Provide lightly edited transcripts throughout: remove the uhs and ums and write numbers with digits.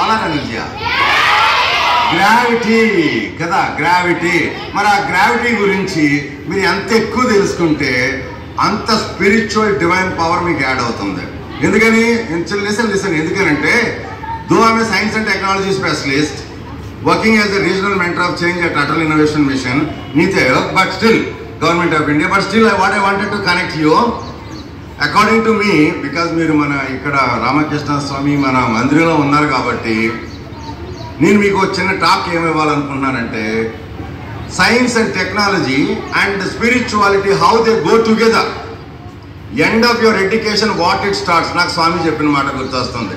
Solar ఎనర్జీయా? Gravity కదా, gravity. మరి ఆ గ్రావిటీ గురించి మీరు ఎంత ఎక్కువ తెలుసుకుంటే అంత స్పిరిచువల్ డివైన్ పవర్ మీకు యాడ్ అవుతుంది. ఎందుకని? లిసన్. ఎందుకనంటే though I'm a science and technology specialist working as a regional mentor of change at Atal Innovation Mission, NITI Aayog, but still Government of India, but still what I wanted to connect you, according to me, because మీరు మన ఇక్కడ రామకృష్ణ స్వామి మన మందిరంలో ఉన్నారు కాబట్టి నేను మీకు చిన్న టాక్ ఏమి ఇవ్వాలనుకుంటున్నానంటే science and technology and spirituality how they go together. End of your education what it starts. నాకు స్వామి చెప్పిన మాట గుర్తొస్తుంది.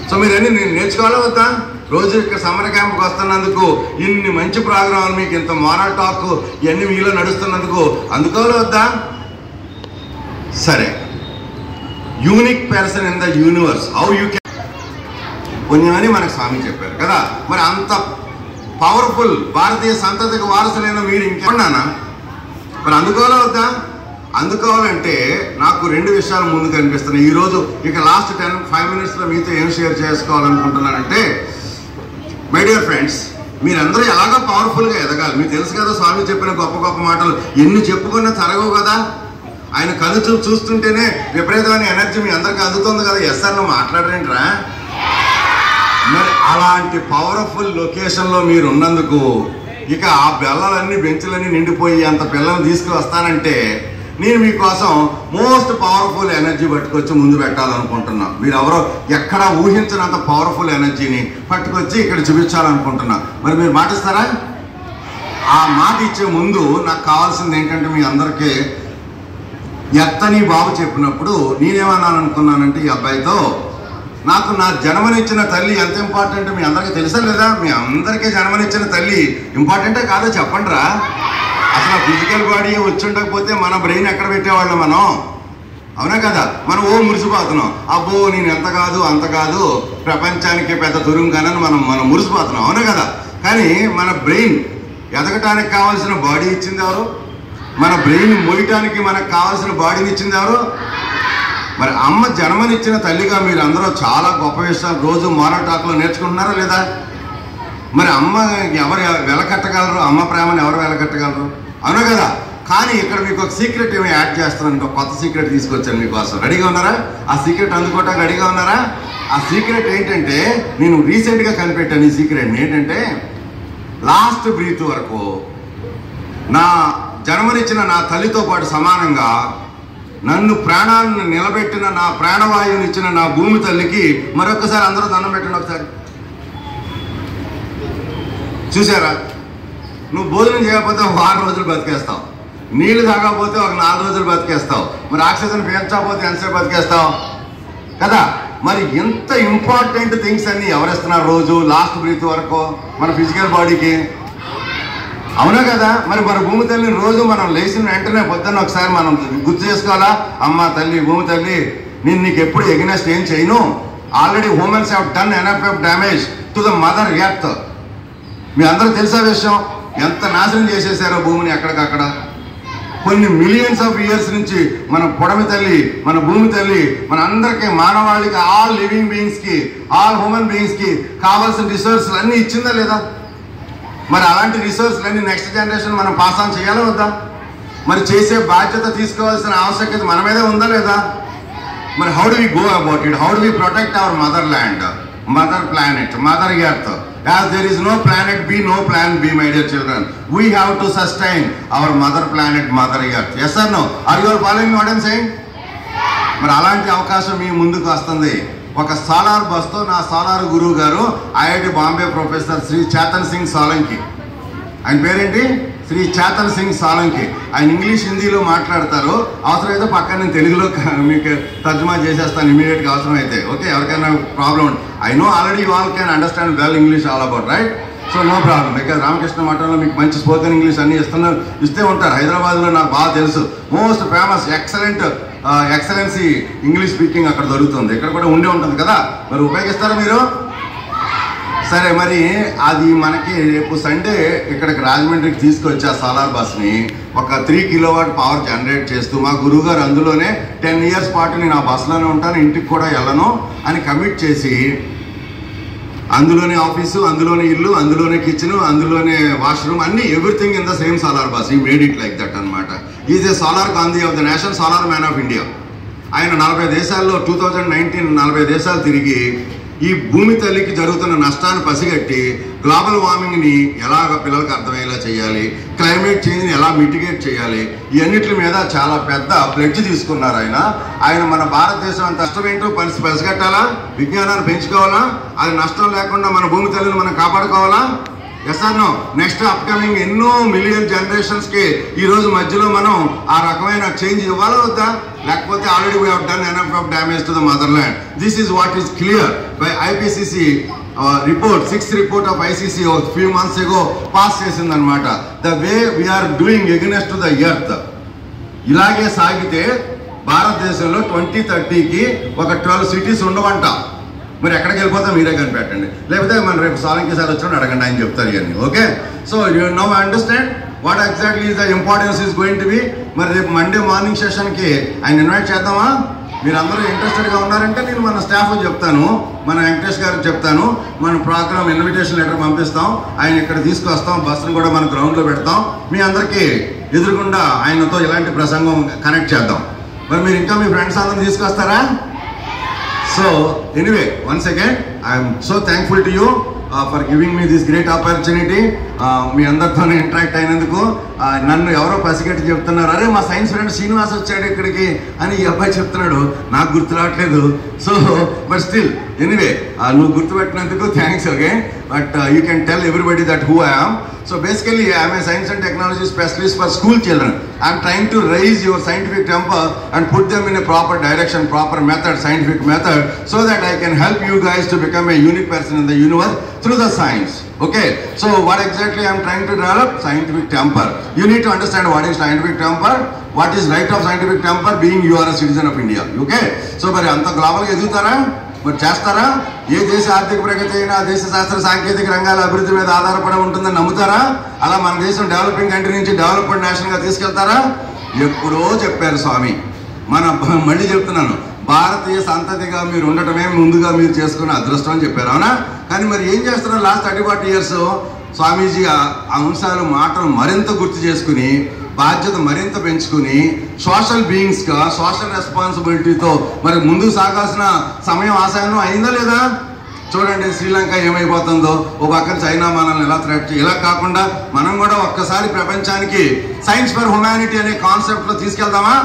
సో మీరన్నీ నేను నేర్చుకోవాలా వద్దా? రోజు ఇక్కడ సమ్మర్ క్యాంప్కి వస్తున్నందుకు, ఇన్ని మంచి ప్రోగ్రాంలు, మీకు ఇంత మోరల్ టాక్ ఇవన్నీ మీలో నడుస్తున్నందుకు అందుకోవాలా వద్దా? సరే, unique person in the universe, how you can పుణ్యమని మనకు స్వామి చెప్పారు కదా. మరి అంత పవర్ఫుల్ భారతీయ సంతతికి వారసులైన మీరు ఇంకేమన్నానా? మరి అందుకోవాలా వద్దా? అందుకోవాలంటే నాకు రెండు విషయాలు ముందు కనిపిస్తున్నాయి. ఈరోజు ఇక లాస్ట్ 5 minutesలో మీతో ఏం షేర్ చేసుకోవాలనుకుంటున్నానంటే, మై డియర్ ఫ్రెండ్స్, మీరందరూ ఎలాగో పవర్ఫుల్గా ఎదగాలి. మీకు తెలుసు కదా స్వామి చెప్పిన గొప్ప గొప్ప మాటలు ఎన్ని చెప్పుకున్నా తరగవు కదా. ఆయన కళ్ళు చూస్తుంటేనే విపరీతమైన ఎనర్జీ మీ అందరికీ అందుతుంది కదా. ఎస్ సార్, నువ్వు మాట్లాడరేంట్రా? మరి అలాంటి పవర్ఫుల్ లొకేషన్లో మీరు ఉన్నందుకు ఇక ఆ బెల్లలన్నీ బెంచులన్నీ నిండిపోయి అంత పిల్లల్ని తీసుకువస్తానంటే నేను మీకోసం మోస్ట్ పవర్ఫుల్ ఎనర్జీ పట్టుకొచ్చి ముందు పెట్టాలనుకుంటున్నా. మీరు ఎవరో ఎక్కడ ఊహించినంత పవర్ఫుల్ ఎనర్జీని పట్టుకొచ్చి ఇక్కడ చూపించాలనుకుంటున్నా. మరి మీరు మాటిస్తారా? ఆ మాట ఇచ్చే ముందు నాకు కావాల్సింది ఏంటంటే, మీ అందరికీ ఎత్తని బాబు చెప్పినప్పుడు నేనేమన్నాను అనుకున్నానంటే, ఈ అబ్బాయితో నాకు నా జన్మనిచ్చిన తల్లి ఎంత ఇంపార్టెంట్ మీ అందరికీ తెలుసా లేదా? మీ అందరికీ జన్మనిచ్చిన తల్లి ఇంపార్టెంటే కాదో చెప్పండి రా. అసలు ఫిజికల్ బాడీ వచ్చి ఉండకపోతే మన బ్రెయిన్ ఎక్కడ పెట్టేవాళ్ళం మనం? అవునా కదా? మనం మురిసిపోతున్నాం, అబ్బో నేను ఎంత కాదు అంత కాదు, ప్రపంచానికి పెద్ద దురుంగానని మనం మురిసిపోతున్నాం. అవునా కదా? కానీ మన బ్రెయిన్ ఎదగటానికి కావాల్సిన బాడీ ఇచ్చింది ఎవరు? మన బ్రెయిన్ మోయటానికి మనకు కావాల్సిన బాడీని ఇచ్చింది ఎవరు? మరి అమ్మ జన్మనిచ్చిన తల్లిగా మీరు అందరూ చాలా గొప్ప విషయాలు రోజు మోరల్ టాక్లో నేర్చుకుంటున్నారా లేదా? మరి అమ్మ ఎవరు వెలకట్టగలరు? అమ్మ ప్రేమను ఎవరు వెలకట్టగలరు? అవునా కదా? కానీ ఇక్కడ మీకు ఒక సీక్రెట్ ఏమి యాడ్ చేస్తున్నాను, ఇంకో కొత్త సీక్రెట్ తీసుకొచ్చాను మీకోసం. రెడీగా ఉన్నారా? ఆ సీక్రెట్ అందుకోవటానికి రెడీగా ఉన్నారా? ఆ సీక్రెట్ ఏంటంటే, నేను రీసెంట్గా కనిపెట్టాను. ఈ సీక్రెట్ ఏంటంటే, లాస్ట్ బ్రీత్ వరకు నా జన్మనిచ్చిన నా తల్లితో పాటు సమానంగా నన్ను ప్రాణాన్ని నిలబెట్టిన నా ప్రాణవాయువునిచ్చిన నా భూమి తల్లికి మరొకసారి అందరూ దండం పెట్టండి ఒకసారి. చూసారా? నువ్వు భోజనం చేయకపోతే ఒక 6 రోజులు బతికేస్తావు, నీళ్లు తాగకపోతే ఒక 4 రోజులు బతికేస్తావు, మరి ఆక్సిజన్ పీల్చకపోతే ఎంతసేపు బతికేస్తావు కదా. మరి ఎంత ఇంపార్టెంట్ థింగ్స్ అన్ని ఎవరిస్తున్నారు రోజు లాస్ట్ బ్రీత్ వరకు మన ఫిజికల్ బాడీకి? అవునా కదా? మరి మన భూమి తల్లిని రోజు మనం లేచిన వెంటనే పొద్దున్న ఒకసారి మనం గుర్తు చేసుకోవాలా? అమ్మ తల్లి, భూమి తల్లి, నేను నీకు ఎప్పుడు ఎగనెస్ట్ ఏం చేయను. Already humans have done enough of damage to the mother earth. మీ అందరూ తెలిసే విషయం, ఎంత నాశనం చేసేసారో భూమిని ఎక్కడికక్కడ. కొన్ని మిలియన్స్ ఆఫ్ ఇయర్స్ నుంచి మన పొడమి తల్లి, మన భూమి తల్లి మన అందరికీ, మానవాళికి, ఆల్ లివింగ్ బీయింగ్స్కి, ఆల్ హ్యూమన్ బీయింగ్స్కి కావాల్సిన రిసోర్స్లు అన్నీ ఇచ్చిందా లేదా? మరి అలాంటి రిసోర్స్లన్నీ నెక్స్ట్ జనరేషన్ మనం పాస్ ఆన్ చేయాలా వద్దా? మరి చేసే బాధ్యత తీసుకోవాల్సిన ఆవశ్యకత మన మీదే ఉందా లేదా? మరి how do we go about it? How do we protect our motherland, mother planet, mother earth? As there is no planet B, no plan B, my dear children. We have to sustain our mother planet, mother earth. Yes or no? Are you all following what I am saying? మరి అలాంటి అవకాశం మీ ముందుకు వస్తుంది. ఒక solar బస్తో నా solar గురువు గారు IIT Bombay professor Shri Chetan Singh Solanki, ఆయన పేరేంటి? శ్రీ చేతన్ సింగ్ సోలంకి. ఆయన ఇంగ్లీష్ హిందీలో మాట్లాడతారు. అవసరమైతే పక్కన నేను తెలుగులో మీకు తర్జుమా చేసేస్తాను ఇమీడియట్గా అవసరమైతే. ఓకే, ఎవరికైనా ప్రాబ్లం ఉంటుంది. I know already you all can understand well English all about, right? So no problem. Because Ramakrishna మఠంలో మీకు మంచి స్పోకెన్ ఇంగ్లీష్ అన్ని ఇస్తే ఉంటారు. హైదరాబాద్లో నాకు బాగా తెలుసు, most famous excellency English speaking అక్కడ దొరుకుతుంది. ఇక్కడ కూడా ఉండే ఉంటుంది కదా, మరి ఉపయోగిస్తారా మీరు? సరే, మరి అది మనకి రేపు సండే ఇక్కడికి రాజమండ్రికి తీసుకొచ్చి ఆ సోలార్ బస్ని ఒక 3 kilowatt పవర్ జనరేట్ చేస్తూ, మా గురువుగారు అందులోనే 10 years పాటు నేను ఆ బస్సులోనే ఉంటాను, ఇంటికి కూడా వెళ్ళను అని కమిట్ చేసి అందులోనే ఆఫీసు, అందులోనే ఇల్లు, అందులోనే కిచెన్, అందులోనే వాష్రూమ్, అన్ని everything in the same solar bus. ఈ మేడ్ ఇట్ లైక్ దట్ అనమాట. Is a solar Gandhi of the nation, solar man of India. ఆయన 40 దేశాల్లో 2019 40 దేశాలు తిరిగి ఈ భూమి తల్లికి జరుగుతున్న నష్టాన్ని పసిగట్టి గ్లోబల్ వార్మింగ్ని ఎలాగ పిల్లలకు అర్థమయ్యేలా చేయాలి, క్లైమేట్ చేంజ్ని ఎలా మిటిగేట్ చేయాలి, ఇవన్నిటి మీద చాలా పెద్ద ప్లెడ్జ్ తీసుకున్నారు ఆయన. మన భారతదేశం అంత నష్టం ఏంటో పసిగట్టాలా, విజ్ఞానాన్ని పెంచుకోవాలా, అది నష్టం లేకుండా మన భూమి తల్లిని మనం కాపాడుకోవాలా. Yes or no? Next upcoming ఎన్నో మిలియన్ జనరేషన్స్కి ఈరోజు మధ్యలో మనం ఆ రకమైన చేంజ్ ఇవ్వాలా వద్దా? లేకపోతే already we have done enough of damage to the mother land. This is what is clear by IPCC report. 6th report of ICC few months ago pass చేసిందనమాట. The way we are doing against to the earth ఇలాగే సాగితే భారతదేశంలో 2030కి ఒక 12 cities ఉండవంట. మరి ఎక్కడికి వెళ్ళిపోతాం మీరే కనిపెట్టండి, లేకపోతే మనం రేపు సాలంకి సార్ వచ్చినప్పుడు అడగండి, ఆయన చెప్తారు ఇవన్నీ. Okay, so you know understand what exactly is the importance is going to be. మరి రేపు మండే మార్నింగ్ సెషన్కి ఆయన ఇన్వైట్ చేద్దామా? మీరు అందరూ ఇంట్రెస్టెడ్గా ఉన్నారంటే నేను మన స్టాఫ్ చెప్తాను, మన వెంకటేష్ గారికి చెప్తాను, మన ప్రోగ్రామ్ ఇన్విటేషన్ లెటర్ పంపిస్తాం, ఆయన ఇక్కడ తీసుకొస్తాం, బస్సును కూడా మన గ్రౌండ్లో పెడతాం, మీ అందరికీ ఎదురుగుండా ఆయనతో ఇలాంటి ప్రసంగం కనెక్ట్ చేద్దాం. మరి మీరు ఇంకా మీ ఫ్రెండ్స్ అందరూ తీసుకొస్తారా? So anyway, once again, I am so thankful to you for giving me this great opportunity. మీ అందరితోనే ఇంటరాక్ట్ అయినందుకు. నన్ను ఎవరో పసిగట్టి చెప్తున్నారు, అరే మా సైన్స్ ఫ్రెండ్ శ్రీనివాస్ వచ్చాడు ఇక్కడికి అని ఈ అబ్బాయి చెప్తున్నాడు, నాకు గుర్తు రావట్లేదు. సో బట్ స్టిల్ ఎనీవే నువ్వు గుర్తుపెట్టినందుకు thanks. Okay, but you can tell everybody that who I am. So basically I am a science and technology specialist for school children. I am trying to raise your scientific temper and put them in a proper direction, proper method, scientific method, so that I can help you guys to become a unique person in the universe through the science. Okay, so what exactly I am trying to develop? Scientific temper. You need to understand what is scientific temper, what is right of scientific temper, being you are a citizen of India. Okay, so మరి అంత గ్లోబల్గా ఎదుగుతారా? మరి చేస్తారా? ఏ దేశ ఆర్థిక ప్రగతి అయినా దేశ శాస్త్ర సాంకేతిక రంగాల అభివృద్ధి మీద ఆధారపడి ఉంటుందని నమ్ముతారా? అలా మన దేశం డెవలపింగ్ కంట్రీ నుంచి డెవలప్డ్ నేషన్గా తీసుకెళ్తారా? ఎప్పుడో చెప్పారు స్వామి. మళ్ళీ చెప్తున్నాను, భారతీయ సంతతిగా మీరు ఉండటమే ముందుగా మీరు చేసుకున్న అదృష్టం అని చెప్పారు, అవునా? కానీ మరి ఏం చేస్తున్నారు లాస్ట్ 30-40 years? స్వామీజీ ఆ అంశాలు మాటలు మరింత గుర్తు చేసుకుని బాధ్యత మరింత పెంచుకుని సోషల్ బీయింగ్స్గా సోషల్ రెస్పాన్సిబిలిటీతో మరి ముందుకు సాగాల్సిన సమయం ఆశయం అయిందా లేదా? చూడండి శ్రీలంక ఏమైపోతుందో, ఓ పక్కన చైనా మనల్ని ఎలా థ్రెట్, ఇలా కాకుండా మనం కూడా ఒక్కసారి ప్రపంచానికి సైన్స్ ఫర్ హ్యుమానిటీ అనే కాన్సెప్ట్లో తీసుకెళ్దామా?